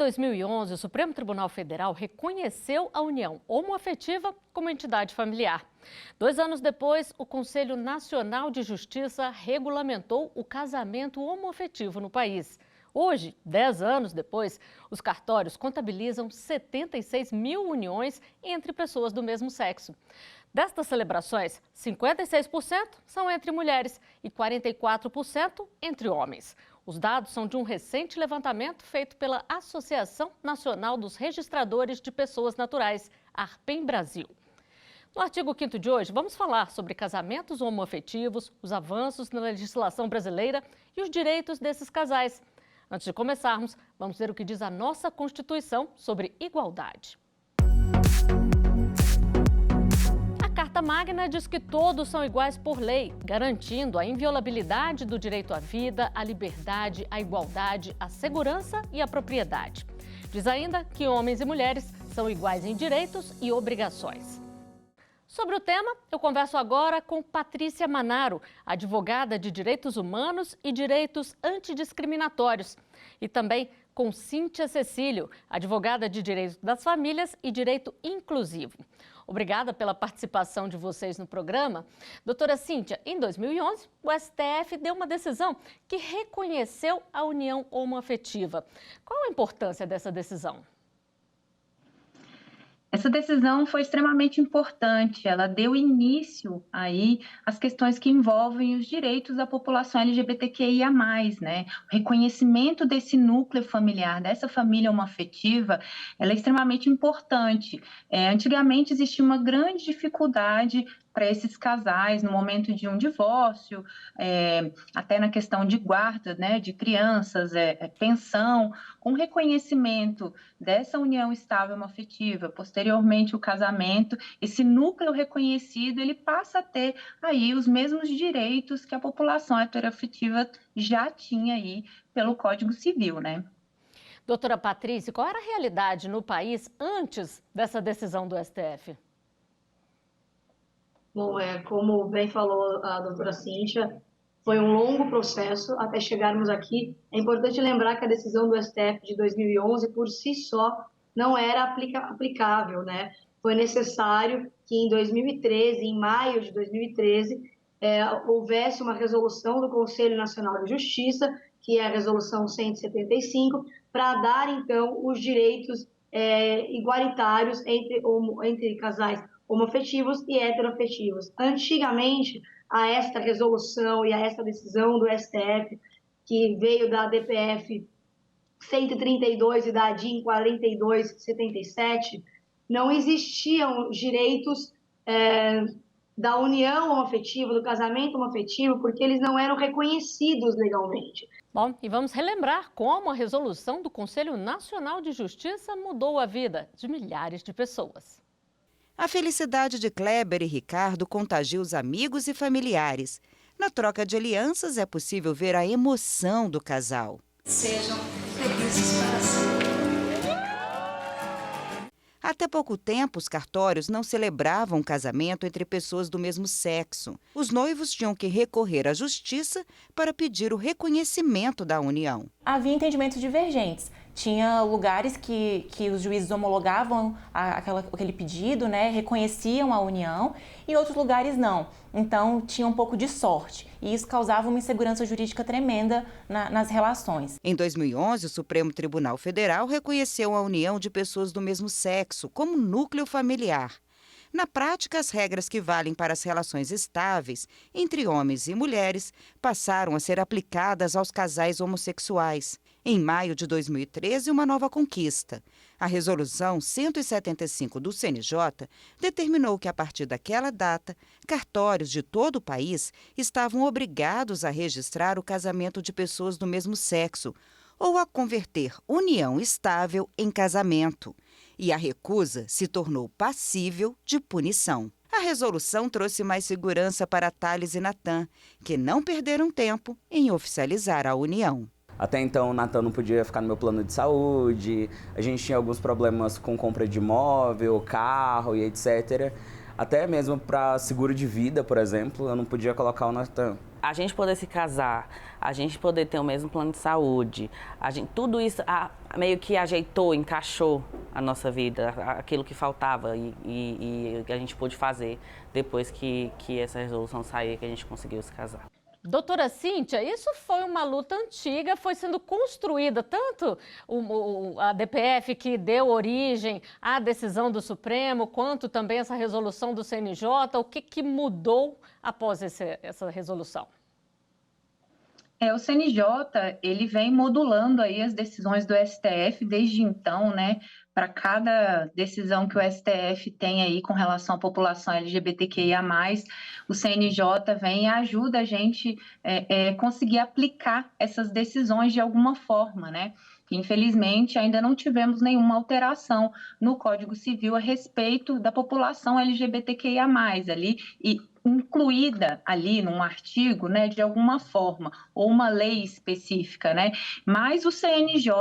2011, o Supremo Tribunal Federal reconheceu a união homoafetiva como entidade familiar. 2 anos depois, o Conselho Nacional de Justiça regulamentou o casamento homoafetivo no país. Hoje, 10 anos depois, os cartórios contabilizam 76 mil uniões entre pessoas do mesmo sexo. Destas celebrações, 56% são entre mulheres e 44% entre homens. Os dados são de um recente levantamento feito pela Associação Nacional dos Registradores de Pessoas Naturais, ARPEM Brasil. No artigo 5º de hoje, vamos falar sobre casamentos homoafetivos, os avanços na legislação brasileira e os direitos desses casais. Antes de começarmos, vamos ver o que diz a nossa Constituição sobre igualdade. A Carta Magna diz que todos são iguais por lei, garantindo a inviolabilidade do direito à vida, à liberdade, à igualdade, à segurança e à propriedade. Diz ainda que homens e mulheres são iguais em direitos e obrigações. Sobre o tema, eu converso agora com Patrícia Manaro, advogada de direitos humanos e direitos antidiscriminatórios. E também com Cíntia Cecílio, advogada de direito das famílias e direito inclusivo. Obrigada pela participação de vocês no programa. Doutora Cíntia, em 2011, o STF deu uma decisão que reconheceu a união homoafetiva. Qual a importância dessa decisão? Essa decisão foi extremamente importante, ela deu início aí às questões que envolvem os direitos da população LGBTQIA+, né? O reconhecimento desse núcleo familiar, dessa família homoafetiva, ela é extremamente importante. Antigamente existia uma grande dificuldade para esses casais no momento de um divórcio, até na questão de guarda, né, de crianças, pensão, com reconhecimento dessa união estável homoafetiva, posteriormente o casamento, esse núcleo reconhecido, ele passa a ter aí os mesmos direitos que a população heteroafetiva já tinha aí pelo Código Civil, né? Doutora Patrícia, qual era a realidade no país antes dessa decisão do STF? Bom, como bem falou a doutora Cíntia, foi um longo processo até chegarmos aqui. É importante lembrar que a decisão do STF de 2011, por si só, não era aplicável, né? Foi necessário que em 2013, em maio de 2013, houvesse uma resolução do Conselho Nacional de Justiça, que é a resolução 175, para dar, então, os direitos igualitários entre casais homoafetivos e heteroafetivos. Antigamente, a esta resolução e a esta decisão do STF, que veio da DPF 132 e da ADIM 4277, não existiam direitos da união homoafetiva, do casamento homoafetivo, porque eles não eram reconhecidos legalmente. Bom, e vamos relembrar como a resolução do Conselho Nacional de Justiça mudou a vida de milhares de pessoas. A felicidade de Kleber e Ricardo contagia os amigos e familiares. Na troca de alianças é possível ver a emoção do casal. Sejam felizes para sempre. Até pouco tempo, os cartórios não celebravam o casamento entre pessoas do mesmo sexo. Os noivos tinham que recorrer à justiça para pedir o reconhecimento da união. Havia entendimentos divergentes. Tinha lugares que os juízes homologavam aquele pedido, né, reconheciam a união, e outros lugares não. Então, tinha um pouco de sorte. E isso causava uma insegurança jurídica tremenda nas relações. Em 2011, o Supremo Tribunal Federal reconheceu a união de pessoas do mesmo sexo como núcleo familiar. Na prática, as regras que valem para as relações estáveis entre homens e mulheres passaram a ser aplicadas aos casais homossexuais. Em maio de 2013, uma nova conquista. A Resolução 175 do CNJ determinou que, a partir daquela data, cartórios de todo o país estavam obrigados a registrar o casamento de pessoas do mesmo sexo ou a converter união estável em casamento. E a recusa se tornou passível de punição. A resolução trouxe mais segurança para Thales e Natan, que não perderam tempo em oficializar a união. Até então, o Natan não podia ficar no meu plano de saúde, a gente tinha alguns problemas com compra de imóvel, carro e etc. Até mesmo para seguro de vida, por exemplo, eu não podia colocar o Natan. a gente poder se casar, a gente poder ter o mesmo plano de saúde, tudo isso meio que ajeitou, encaixou a nossa vida, aquilo que faltava e que a gente pôde fazer depois que essa resolução saiu, que a gente conseguiu se casar. Doutora Cíntia, isso foi uma luta antiga, foi sendo construída, tanto a DPF que deu origem à decisão do Supremo, quanto também essa resolução do CNJ. O que mudou após essa resolução? O CNJ, ele vem modulando aí as decisões do STF desde então, né? Para cada decisão que o STF tem aí com relação à população LGBTQIA+, o CNJ vem e ajuda a gente conseguir aplicar essas decisões de alguma forma, né? Infelizmente, ainda não tivemos nenhuma alteração no Código Civil a respeito da população LGBTQIA+, ali, e incluída ali num artigo, né, de alguma forma, ou uma lei específica, né? Mas o CNJ,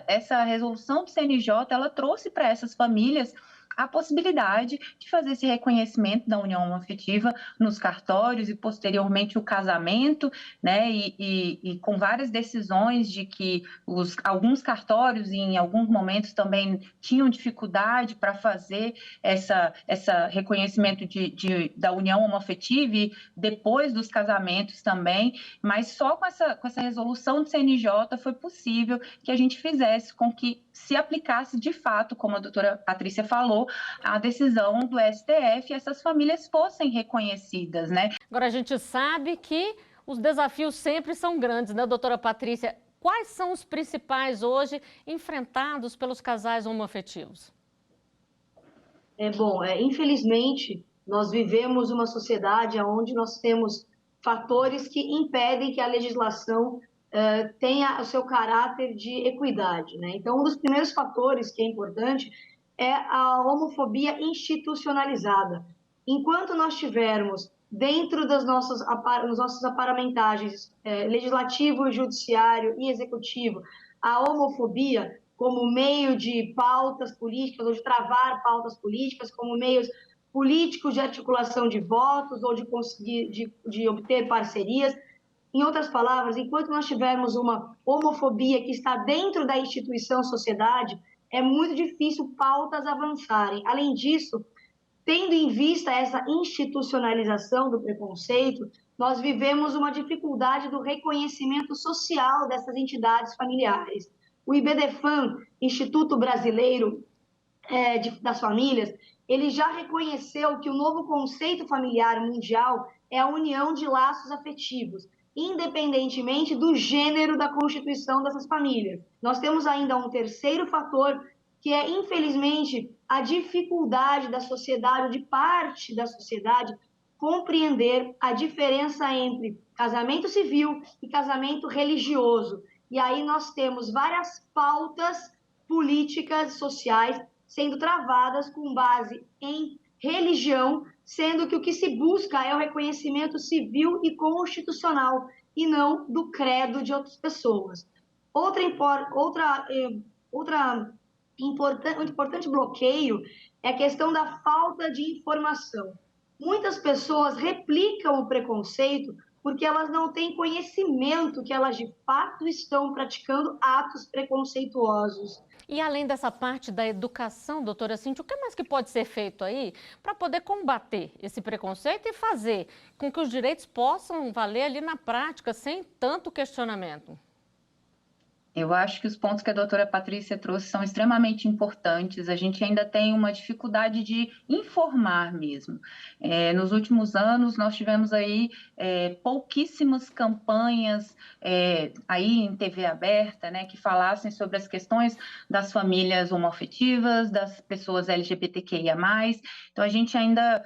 essa resolução do CNJ, ela trouxe para essas famílias a possibilidade de fazer esse reconhecimento da união homoafetiva nos cartórios e, posteriormente, o casamento, né? E com várias decisões de que alguns cartórios, em alguns momentos, também tinham dificuldade para fazer essa reconhecimento da união homoafetiva e depois dos casamentos também, mas só com essa resolução do CNJ foi possível que a gente fizesse com que se aplicasse de fato, como a doutora Patrícia falou, a decisão do STF e essas famílias fossem reconhecidas, né? Agora, a gente sabe que os desafios sempre são grandes, né, doutora Patrícia? Quais são os principais hoje enfrentados pelos casais homoafetivos? Infelizmente, nós vivemos uma sociedade onde nós temos fatores que impedem que a legislação tenha o seu caráter de equidade, né? Então, um dos primeiros fatores que é importante é a homofobia institucionalizada. Enquanto nós tivermos dentro das nossas aparamentagens legislativo, judiciário e executivo a homofobia como meio de pautas políticas ou de travar pautas políticas, como meios políticos de articulação de votos ou de conseguir de obter parcerias. Em outras palavras, enquanto nós tivermos uma homofobia que está dentro da instituição sociedade, é muito difícil pautas avançarem. Além disso, tendo em vista essa institucionalização do preconceito, nós vivemos uma dificuldade do reconhecimento social dessas entidades familiares. O IBDFAM, Instituto Brasileiro das Famílias, ele já reconheceu que o novo conceito familiar mundial é a união de laços afetivos, independentemente do gênero da constituição dessas famílias. Nós temos ainda um terceiro fator, que é, infelizmente, a dificuldade da sociedade, ou de parte da sociedade, compreender a diferença entre casamento civil e casamento religioso. E aí nós temos várias pautas políticas, sociais, sendo travadas com base em religião, sendo que o que se busca é o reconhecimento civil e constitucional, e não do credo de outras pessoas. Um importante bloqueio é a questão da falta de informação. Muitas pessoas replicam o preconceito porque elas não têm conhecimento que elas de fato estão praticando atos preconceituosos. E além dessa parte da educação, doutora Cíntia, o que mais que pode ser feito aí para poder combater esse preconceito e fazer com que os direitos possam valer ali na prática, sem tanto questionamento? Eu acho que os pontos que a doutora Patrícia trouxe são extremamente importantes. A gente ainda tem uma dificuldade de informar mesmo. Nos últimos anos, nós tivemos aí pouquíssimas campanhas aí em TV aberta, né, que falassem sobre as questões das famílias homoafetivas, das pessoas LGBTQIA+. Então, a gente ainda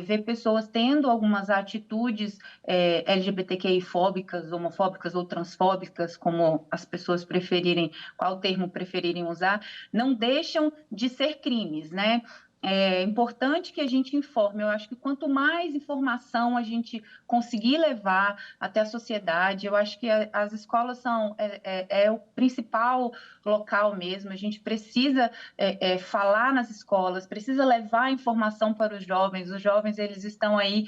vê pessoas tendo algumas atitudes LGBTQI-fóbicas, homofóbicas ou transfóbicas, como as pessoas preferirem, qual termo preferirem usar, não deixam de ser crimes, né? é importante que a gente informe. Eu acho que quanto mais informação a gente conseguir levar até a sociedade, eu acho que as escolas são o principal local mesmo. A gente precisa falar nas escolas, precisa levar informação para os jovens. Os jovens, eles estão aí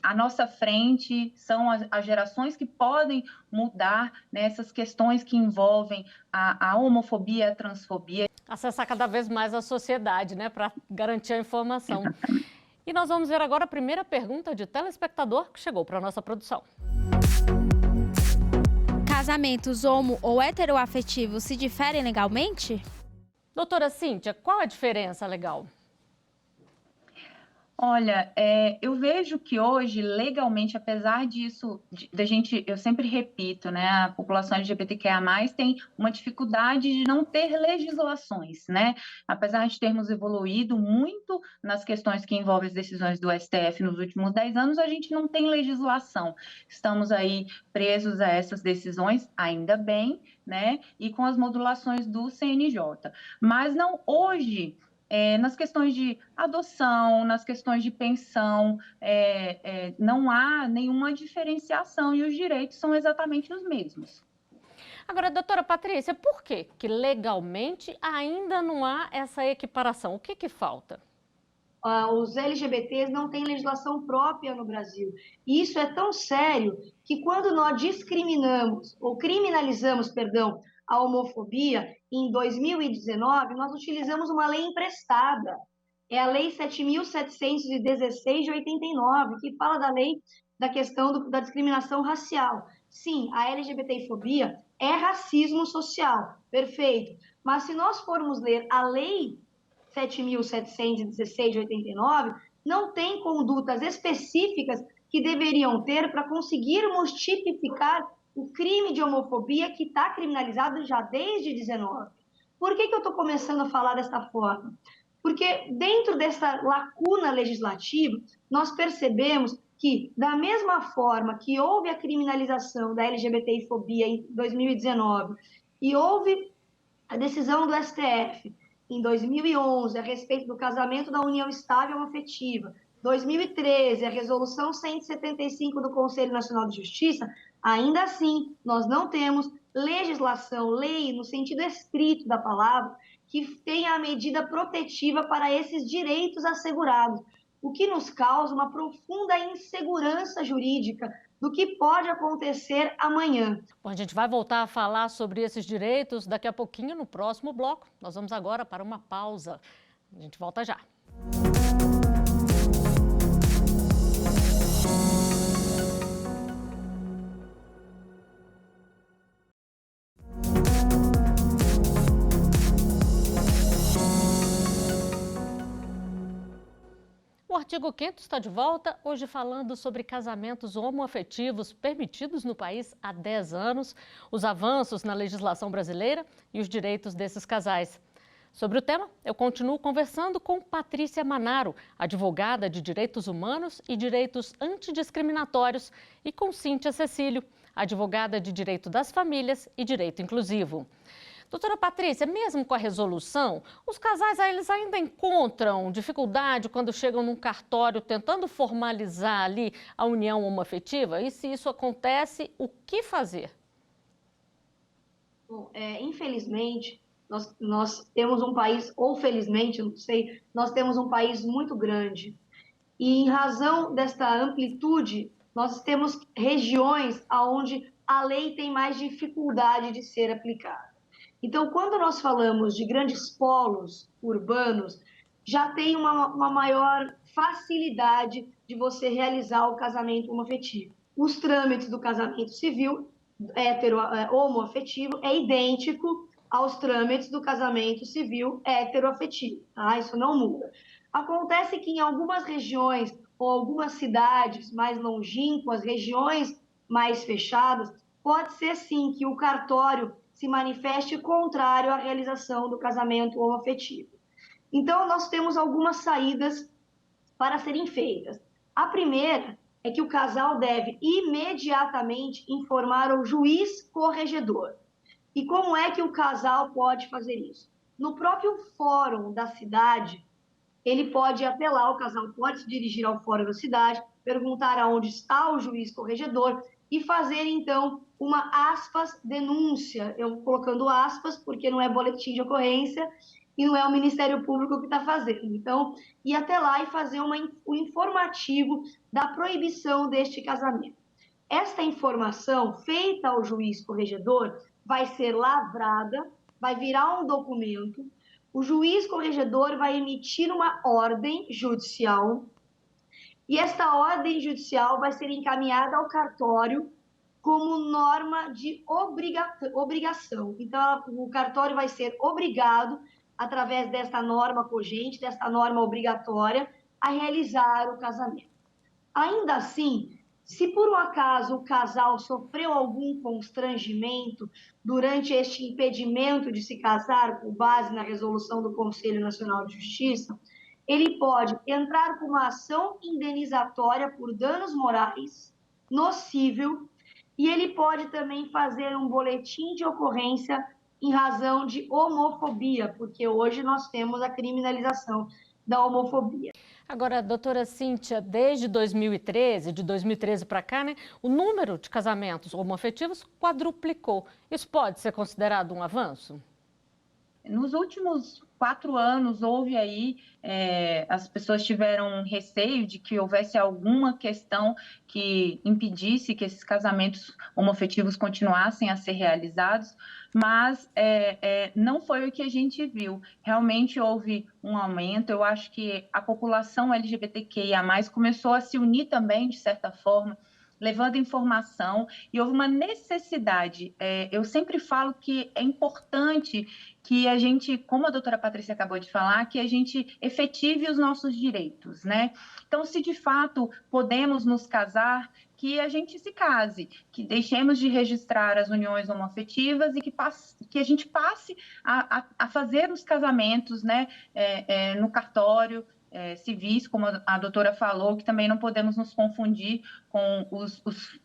à nossa frente, são as gerações que podem mudar, né, essas questões que envolvem a homofobia, a transfobia. Acessar cada vez mais a sociedade, né, para garantir a informação. E nós vamos ver agora a primeira pergunta de telespectador que chegou para a nossa produção. Casamentos homo ou heteroafetivos se diferem legalmente? Doutora Cíntia, qual a diferença legal? Olha, eu vejo que hoje, legalmente, apesar disso, eu sempre repito, né, a população LGBTQIA+, tem uma dificuldade de não ter legislações, né? Apesar de termos evoluído muito nas questões que envolvem as decisões do STF nos últimos 10 anos, a gente não tem legislação. Estamos aí presos a essas decisões, ainda bem, né? E com as modulações do CNJ. Mas não hoje... nas questões de adoção, nas questões de pensão, não há nenhuma diferenciação e os direitos são exatamente os mesmos. Agora, doutora Patrícia, por que legalmente ainda não há essa equiparação? O que falta? Os LGBTs não têm legislação própria no Brasil. E isso é tão sério que quando nós discriminamos, ou criminalizamos, perdão, a homofobia, em 2019, nós utilizamos uma lei emprestada. É a Lei 7.716 de 89, que fala da lei da questão da discriminação racial. Sim, a LGBTfobia é racismo social, perfeito. Mas se nós formos ler a Lei 7.716 de 89, não tem condutas específicas que deveriam ter para conseguirmos tipificar o crime de homofobia que está criminalizado já desde 19. Por que eu estou começando a falar dessa forma? Porque dentro dessa lacuna legislativa, nós percebemos que, da mesma forma que houve a criminalização da LGBTfobia em 2019 e houve a decisão do STF em 2011 a respeito do casamento da união estável afetiva, 2013 a resolução 175 do Conselho Nacional de Justiça, ainda assim, nós não temos legislação, lei, no sentido estrito da palavra, que tenha a medida protetiva para esses direitos assegurados, o que nos causa uma profunda insegurança jurídica do que pode acontecer amanhã. Bom, a gente vai voltar a falar sobre esses direitos daqui a pouquinho no próximo bloco. Nós vamos agora para uma pausa. A gente volta já. O artigo 5º está de volta, hoje falando sobre casamentos homoafetivos permitidos no país há 10 anos, os avanços na legislação brasileira e os direitos desses casais. Sobre o tema, eu continuo conversando com Patrícia Manaro, advogada de direitos humanos e direitos antidiscriminatórios, e com Cíntia Cecílio, advogada de direito das famílias e direito inclusivo. Doutora Patrícia, mesmo com a resolução, os casais eles ainda encontram dificuldade quando chegam num cartório tentando formalizar ali a união homoafetiva? E se isso acontece, o que fazer? Bom, infelizmente, nós temos um país, ou felizmente, não sei, nós temos um país muito grande. E em razão desta amplitude, nós temos regiões onde a lei tem mais dificuldade de ser aplicada. Então, quando nós falamos de grandes polos urbanos, já tem uma maior facilidade de você realizar o casamento homoafetivo. Os trâmites do casamento civil homoafetivo é idêntico aos trâmites do casamento civil heteroafetivo, tá? Isso não muda. Acontece que em algumas regiões ou algumas cidades mais longínquas, regiões mais fechadas, pode ser sim que o cartório se manifeste contrário à realização do casamento homoafetivo. Então, nós temos algumas saídas para serem feitas. A primeira é que o casal deve imediatamente informar o juiz corregedor. E como é que o casal pode fazer isso? No próprio fórum da cidade, ele pode apelar, o casal pode se dirigir ao fórum da cidade, perguntar aonde está o juiz corregedor e fazer, então, uma aspas denúncia. Eu colocando aspas, porque não é boletim de ocorrência e não é o Ministério Público que está fazendo. Então, ir até lá e fazer um informativo da proibição deste casamento. Esta informação, feita ao juiz corregedor, vai ser lavrada, vai virar um documento, o juiz corregedor vai emitir uma ordem judicial e esta ordem judicial vai ser encaminhada ao cartório como norma de obrigação. Então, o cartório vai ser obrigado, através desta norma cogente, desta norma obrigatória, a realizar o casamento. Ainda assim, se por um acaso o casal sofreu algum constrangimento durante este impedimento de se casar, com base na resolução do Conselho Nacional de Justiça, ele pode entrar com uma ação indenizatória por danos morais, nocível, e ele pode também fazer um boletim de ocorrência em razão de homofobia, porque hoje nós temos a criminalização da homofobia. Agora, doutora Cíntia, desde 2013, de 2013 para cá, né, o número de casamentos homoafetivos quadruplicou. Isso pode ser considerado um avanço? Nos últimos 4 anos, houve aí, as pessoas tiveram receio de que houvesse alguma questão que impedisse que esses casamentos homoafetivos continuassem a ser realizados, mas não foi o que a gente viu. Realmente houve um aumento. Eu acho que a população LGBTQIA+, começou a se unir também, de certa forma, levando informação, e houve uma necessidade. Eu sempre falo que é importante que a gente, como a doutora Patrícia acabou de falar, que a gente efetive os nossos direitos, né? Então, se de fato podemos nos casar, que a gente se case, que deixemos de registrar as uniões homoafetivas e que a gente passe a fazer os casamentos, né, no cartório, civis, como a doutora falou, que também não podemos nos confundir com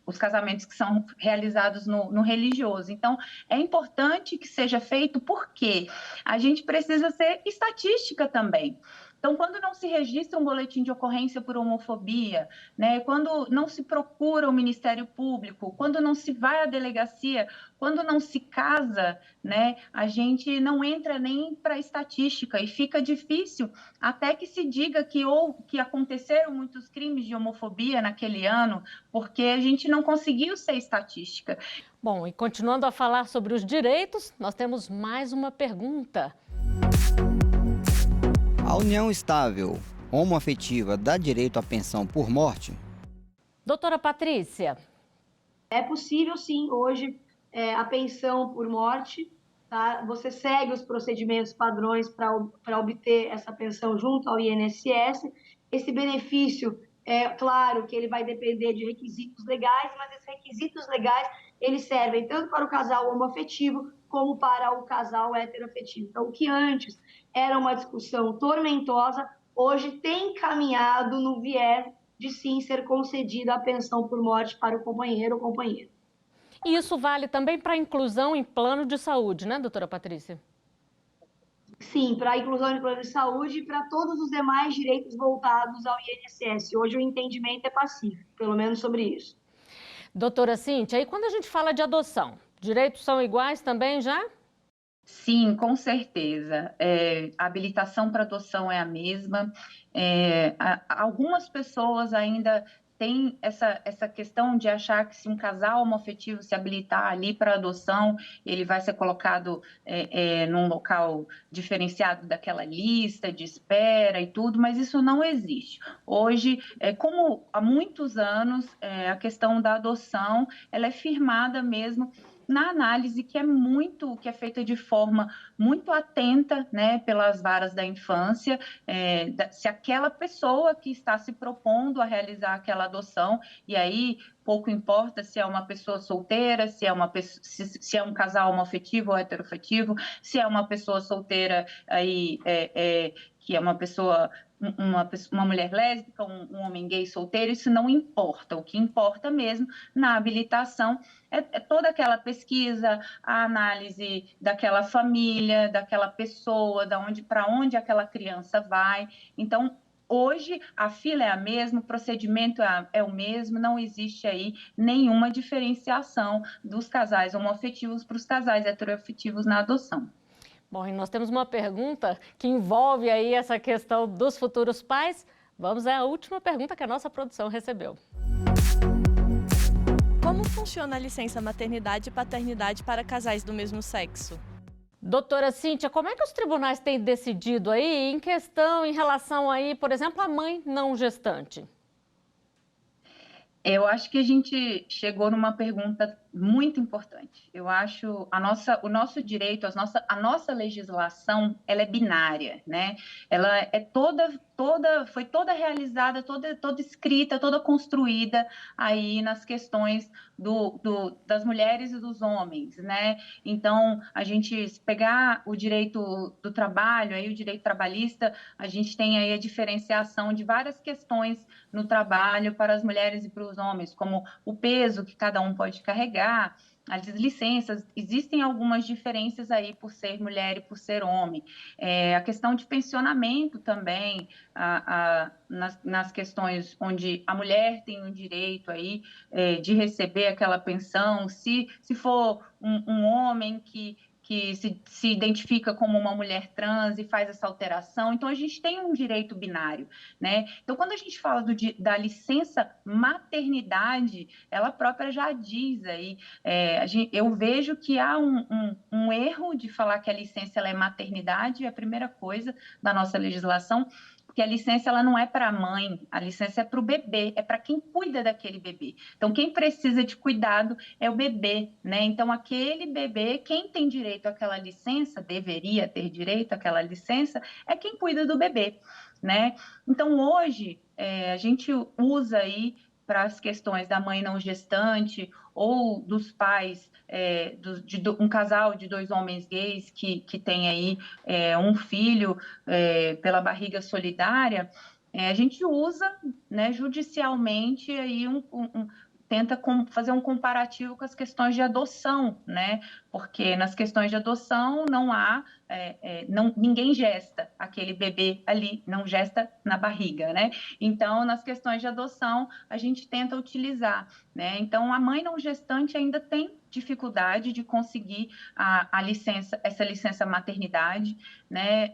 os casamentos que são realizados no religioso. Então, é importante que seja feito porque a gente precisa ser estatística também. Então, quando não se registra um boletim de ocorrência por homofobia, né, quando não se procura o Ministério Público, quando não se vai à delegacia, quando não se casa, né, a gente não entra nem para a estatística e fica difícil até que se diga que aconteceram muitos crimes de homofobia naquele ano, porque a gente não conseguiu ser estatística. Bom, e continuando a falar sobre os direitos, nós temos mais uma pergunta. A união estável homoafetiva dá direito à pensão por morte? Doutora Patrícia. É possível, sim, hoje, a pensão por morte, tá? Você segue os procedimentos padrões para obter essa pensão junto ao INSS. Esse benefício, claro que ele vai depender de requisitos legais, mas esses requisitos legais, eles servem tanto para o casal homoafetivo como para o casal heteroafetivo. Então, o que antes era uma discussão tormentosa, hoje tem caminhado no viés de sim ser concedida a pensão por morte para o companheiro ou companheira. E isso vale também para a inclusão em plano de saúde, né, doutora Patrícia? Sim, para a inclusão em plano de saúde e para todos os demais direitos voltados ao INSS. Hoje o entendimento é pacífico, pelo menos sobre isso. Doutora Cíntia, e quando a gente fala de adoção, direitos são iguais também já? Sim, com certeza. A habilitação para adoção é a mesma. Algumas pessoas ainda têm essa questão de achar que se um casal homoafetivo se habilitar ali para adoção, ele vai ser colocado num local diferenciado daquela lista de espera e tudo, mas isso não existe. Hoje, como há muitos anos, a questão da adoção ela é firmada mesmo na análise que é feita de forma muito atenta, né, pelas varas da infância, se aquela pessoa que está se propondo a realizar aquela adoção, e aí pouco importa se é uma pessoa solteira, se é um casal homoafetivo ou heteroafetivo, se é uma pessoa solteira aí, que é uma pessoa uma mulher lésbica, um homem gay solteiro, isso não importa. O que importa mesmo na habilitação é toda aquela pesquisa, a análise daquela família, daquela pessoa, para onde aquela criança vai. Então, hoje, a fila é a mesma, o procedimento é o mesmo, não existe aí nenhuma diferenciação dos casais homoafetivos para os casais heteroafetivos na adoção. Bom, e nós temos uma pergunta que envolve aí essa questão dos futuros pais. Vamos à última pergunta que a nossa produção recebeu. Como funciona a licença maternidade e paternidade para casais do mesmo sexo? Doutora Cíntia, como é que os tribunais têm decidido aí em relação aí, por exemplo, à mãe não gestante? Eu acho que a gente chegou numa pergunta muito importante. Eu acho o nosso direito, a nossa legislação, ela é binária, né? Ela é foi toda realizada, toda escrita, toda construída aí nas questões das mulheres e dos homens, né? Então, a gente se pegar o direito do trabalho, aí o direito trabalhista, a gente tem aí a diferenciação de várias questões no trabalho para as mulheres e para os homens, como o peso que cada um pode carregar, as licenças, existem algumas diferenças aí por ser mulher e por ser homem. A questão de pensionamento também, nas questões onde a mulher tem o direito aí de receber aquela pensão, se for um homem que se identifica como uma mulher trans e faz essa alteração. Então, a gente tem um direito binário, né? Então, quando a gente fala da licença maternidade, ela própria já diz aí, eu vejo que há um erro de falar que a licença ela é maternidade, é a primeira coisa da nossa legislação, porque a licença ela não é para a mãe, a licença é para o bebê, é para quem cuida daquele bebê. Então, quem precisa de cuidado é o bebê, né? Então, aquele bebê, quem tem direito àquela licença, deveria ter direito àquela licença, é quem cuida do bebê, né? Então, hoje, a gente usa aí para as questões da mãe não gestante ou dos pais, um casal de 2 homens gays que tem aí um filho pela barriga solidária, a gente usa, né, judicialmente aí tenta fazer um comparativo com as questões de adoção, né? Porque nas questões de adoção não há, ninguém gesta aquele bebê ali, não gesta na barriga, né? Então, nas questões de adoção, a gente tenta utilizar, né? Então, a mãe não gestante ainda tem dificuldade de conseguir essa licença maternidade, né?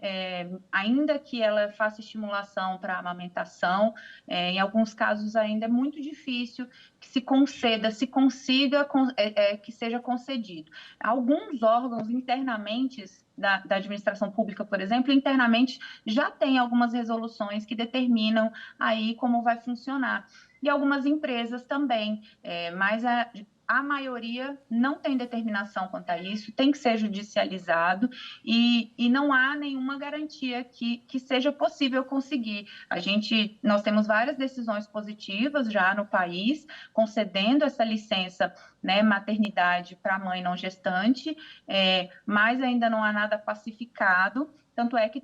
Ainda que ela faça estimulação para a amamentação, em alguns casos ainda é muito difícil que se consiga que seja concedido. Alguns órgãos internamente da administração pública, por exemplo, internamente já tem algumas resoluções que determinam aí como vai funcionar. E algumas empresas também, mas a maioria não tem determinação quanto a isso, tem que ser judicializado e não há nenhuma garantia que seja possível conseguir. Nós temos várias decisões positivas já no país, concedendo essa licença, né, maternidade para a mãe não gestante, mas ainda não há nada pacificado. Tanto é que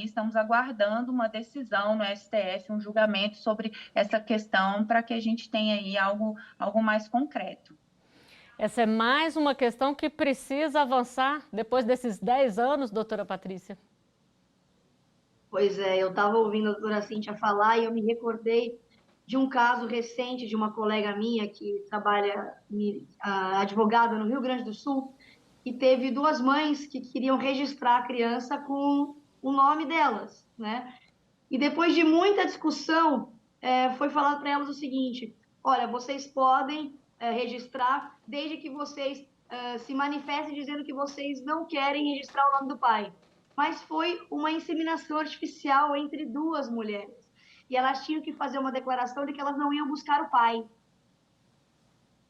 estamos aguardando uma decisão no STF, um julgamento sobre essa questão, para que a gente tenha aí algo mais concreto. Essa é mais uma questão que precisa avançar depois desses 10 anos, doutora Patrícia? Pois é, eu estava ouvindo a doutora Cíntia falar e eu me recordei de um caso recente de uma colega minha que trabalha advogada no Rio Grande do Sul, e teve 2 mães que queriam registrar a criança com o nome delas, né? E depois de muita discussão, foi falado para elas o seguinte: olha, vocês podem registrar desde que vocês se manifestem dizendo que vocês não querem registrar o nome do pai. Mas foi uma inseminação artificial entre 2 mulheres. E elas tinham que fazer uma declaração de que elas não iam buscar o pai.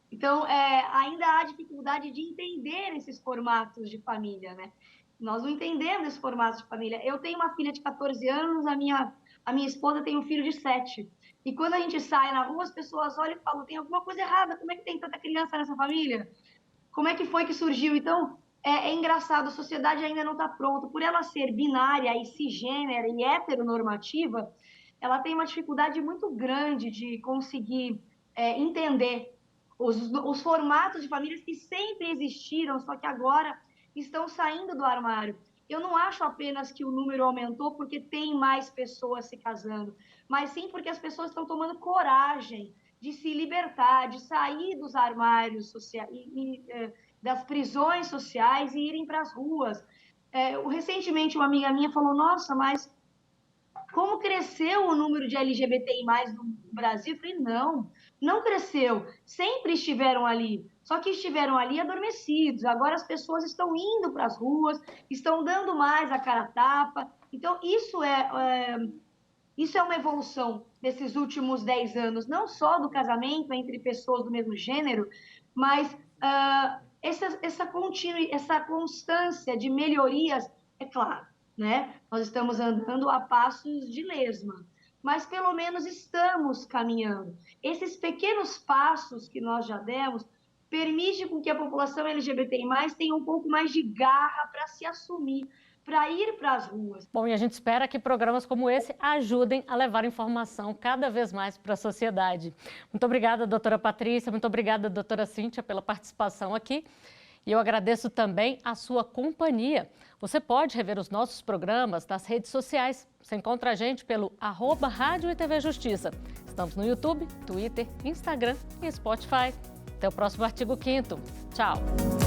Então, ainda há dificuldade de entender esses formatos de família, né? Nós não entendemos esses formatos de família. Eu tenho uma filha de 14 anos, a minha esposa tem um filho de 7. E quando a gente sai na rua, as pessoas olham e falam: tem alguma coisa errada, como é que tem tanta criança nessa família? Como é que foi que surgiu? Então, é engraçado, a sociedade ainda não está pronta. Por ela ser binária e cisgênera e heteronormativa, ela tem uma dificuldade muito grande de conseguir entender os formatos de famílias que sempre existiram, só que agora estão saindo do armário. Eu não acho apenas que o número aumentou porque tem mais pessoas se casando, mas sim porque as pessoas estão tomando coragem de se libertar, de sair dos armários sociais, das prisões sociais e irem para as ruas. Recentemente, uma amiga minha falou, nossa, mas como cresceu o número de LGBTI+ no Brasil? Eu falei, não cresceu, sempre estiveram ali, só que estiveram ali adormecidos, agora as pessoas estão indo para as ruas, estão dando mais a cara a tapa, então isso é uma evolução desses últimos 10 anos, não só do casamento entre pessoas do mesmo gênero, mas essa constância de melhorias, é claro, né? Nós estamos andando a passos de lesma, mas pelo menos estamos caminhando. Esses pequenos passos que nós já demos permitem com que a população LGBTI+ tenha um pouco mais de garra para se assumir, para ir para as ruas. Bom, e a gente espera que programas como esse ajudem a levar informação cada vez mais para a sociedade. Muito obrigada, doutora Patrícia, muito obrigada, doutora Cíntia, pela participação aqui. E eu agradeço também a sua companhia. Você pode rever os nossos programas nas redes sociais. Você encontra a gente pelo @Rádio e TV Justiça. Estamos no YouTube, Twitter, Instagram e Spotify. Até o próximo Artigo 5º. Tchau!